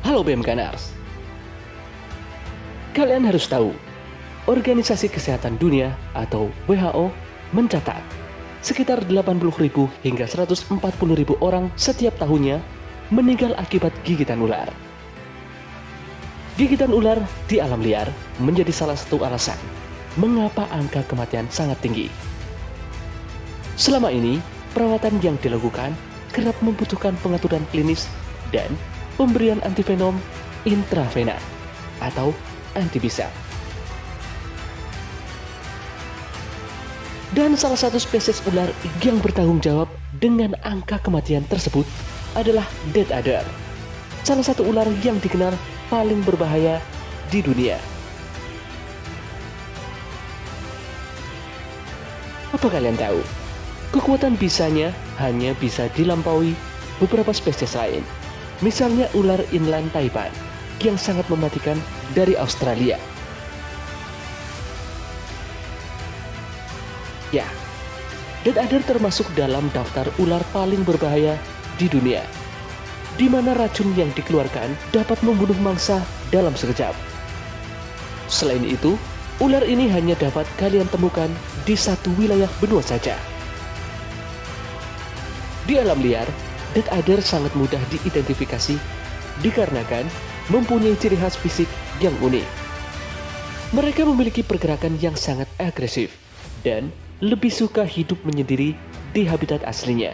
Halo BMKners. Kalian harus tahu, Organisasi Kesehatan Dunia atau WHO mencatat sekitar 80.000 hingga 140.000 orang setiap tahunnya meninggal akibat gigitan ular. Gigitan ular di alam liar menjadi salah satu alasan mengapa angka kematian sangat tinggi. Selama ini, perawatan yang dilakukan kerap membutuhkan pengaturan klinis dan pemberian antivenom intravena atau antibisa. Dan salah satu spesies ular yang bertanggung jawab dengan angka kematian tersebut adalah dead adder, salah satu ular yang dikenal paling berbahaya di dunia. Apa kalian tahu? Kekuatan bisanya hanya bisa dilampaui beberapa spesies lain. Misalnya ular inland taipan yang sangat mematikan dari Australia. Ya, dead adder termasuk dalam daftar ular paling berbahaya di dunia, di mana racun yang dikeluarkan dapat membunuh mangsa dalam sekejap. Selain itu, ular ini hanya dapat kalian temukan di satu wilayah benua saja. Di alam liar, dead adder sangat mudah diidentifikasi dikarenakan mempunyai ciri khas fisik yang unik. Mereka memiliki pergerakan yang sangat agresif dan lebih suka hidup menyendiri di habitat aslinya.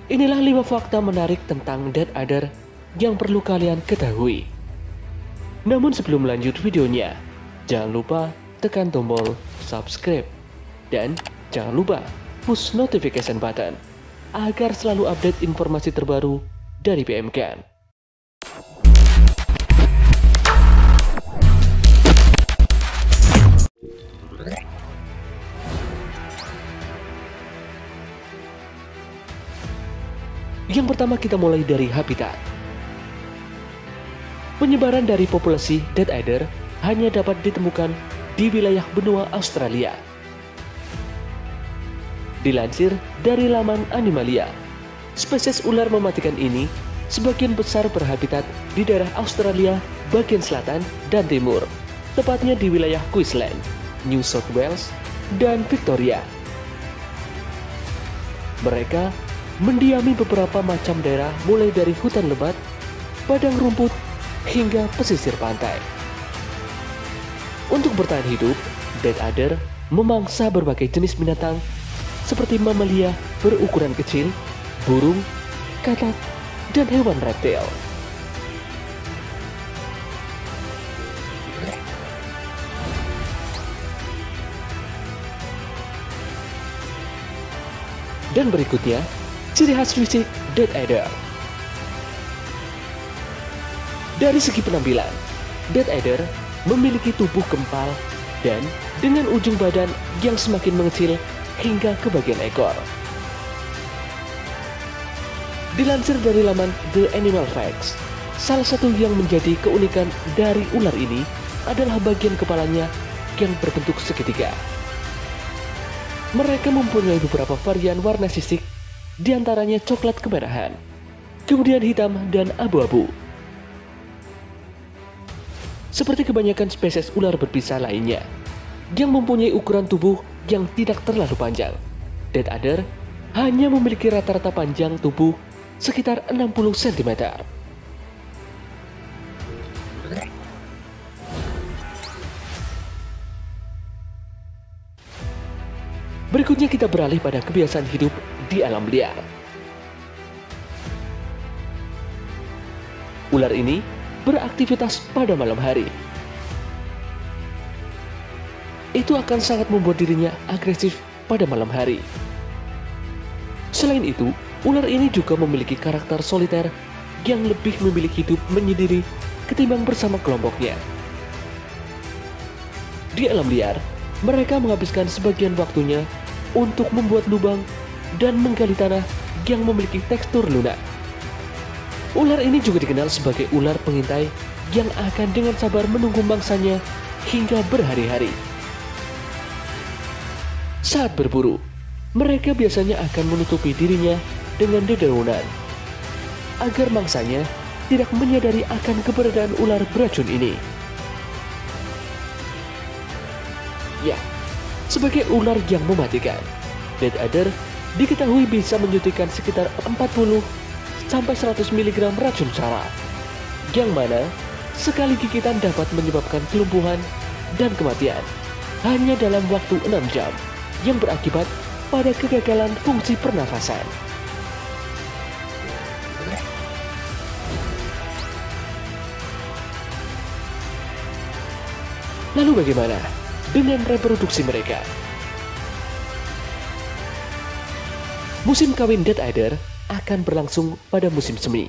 Inilah 5 fakta menarik tentang dead adder yang perlu kalian ketahui. Namun sebelum lanjut videonya, jangan lupa tekan tombol subscribe dan jangan lupa push notification button agar selalu update informasi terbaru dari BMK. Yang pertama, kita mulai dari habitat. Penyebaran dari populasi dead adder hanya dapat ditemukan di wilayah benua Australia. Dilansir dari laman Animalia, spesies ular mematikan ini sebagian besar berhabitat di daerah Australia bagian selatan dan timur, tepatnya di wilayah Queensland, New South Wales, dan Victoria. Mereka mendiami beberapa macam daerah mulai dari hutan lebat, padang rumput, hingga pesisir pantai. Untuk bertahan hidup, dead adder memangsa berbagai jenis binatang seperti mamalia berukuran kecil, burung, katak, dan hewan reptil. Dan berikutnya, ciri khas fisik dead adder. Dari segi penampilan, dead adder memiliki tubuh gempal dan dengan ujung badan yang semakin mengecil hingga ke bagian ekor. Dilansir dari laman The Animal Facts, salah satu yang menjadi keunikan dari ular ini adalah bagian kepalanya yang berbentuk segitiga. Mereka mempunyai beberapa varian warna sisik, diantaranya coklat kemerahan, kemudian hitam dan abu-abu. Seperti kebanyakan spesies ular berbisa lainnya, yang mempunyai ukuran tubuh yang tidak terlalu panjang, dead adder hanya memiliki rata-rata panjang tubuh sekitar 60 cm. Berikutnya kita beralih pada kebiasaan hidup di alam liar. Ular ini beraktivitas pada malam hari. Itu akan sangat membuat dirinya agresif pada malam hari. Selain itu, ular ini juga memiliki karakter soliter yang lebih memilih hidup menyendiri ketimbang bersama kelompoknya. Di alam liar, mereka menghabiskan sebagian waktunya untuk membuat lubang dan menggali tanah yang memiliki tekstur lunak. Ular ini juga dikenal sebagai ular pengintai yang akan dengan sabar menunggu mangsanya hingga berhari-hari. Saat berburu, mereka biasanya akan menutupi dirinya dengan dedaunan. agar mangsanya tidak menyadari akan keberadaan ular beracun ini. Ya, sebagai ular yang mematikan, Death Adder diketahui bisa menyuntikkan sekitar 40-100 mg racun saraf, yang mana sekali gigitan dapat menyebabkan kelumpuhan dan kematian hanya dalam waktu 6 jam, yang berakibat pada kegagalan fungsi pernafasan. Lalu bagaimana dengan reproduksi mereka? Musim kawin Death Adder akan berlangsung pada musim semi.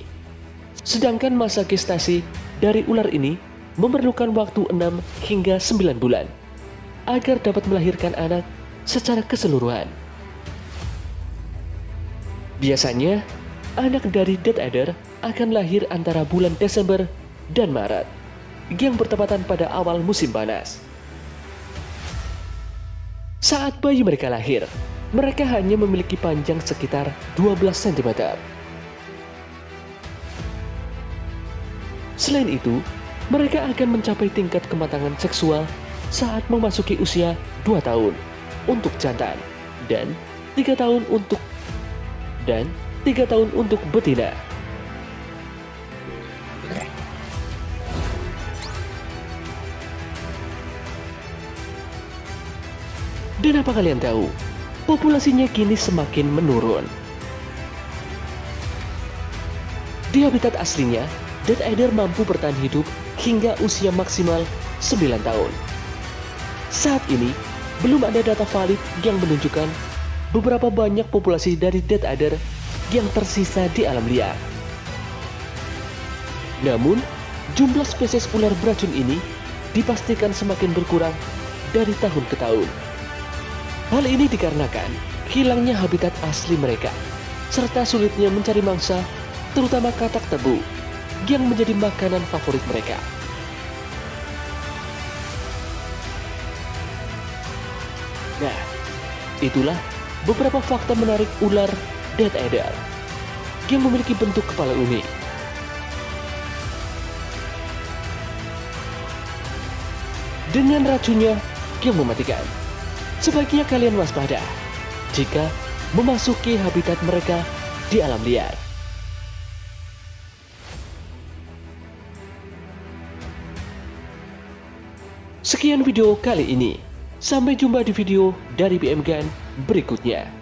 Sedangkan masa gestasi dari ular ini memerlukan waktu 6 hingga 9 bulan agar dapat melahirkan anak secara keseluruhan. Biasanya, anak dari Death Adder akan lahir antara bulan Desember dan Maret, yang bertepatan pada awal musim panas. Saat bayi mereka lahir, mereka hanya memiliki panjang sekitar 12 cm. Selain itu, mereka akan mencapai tingkat kematangan seksual saat memasuki usia 2 tahun untuk jantan dan 3 tahun untuk betina. Dan apa kalian tahu? Populasinya kini semakin menurun. Di habitat aslinya, Death Adder mampu bertahan hidup hingga usia maksimal 9 tahun. Saat ini, belum ada data valid yang menunjukkan beberapa banyak populasi dari Death Adder yang tersisa di alam liar. Namun, jumlah spesies ular beracun ini dipastikan semakin berkurang dari tahun ke tahun. Hal ini dikarenakan hilangnya habitat asli mereka, serta sulitnya mencari mangsa, terutama katak tebu, yang menjadi makanan favorit mereka. Nah, itulah beberapa fakta menarik ular Death Adder yang memiliki bentuk kepala unik. Dengan racunnya yang mematikan, sebaiknya kalian waspada jika memasuki habitat mereka di alam liar. Sekian video kali ini. Sampai jumpa di video dari BM Gun berikutnya.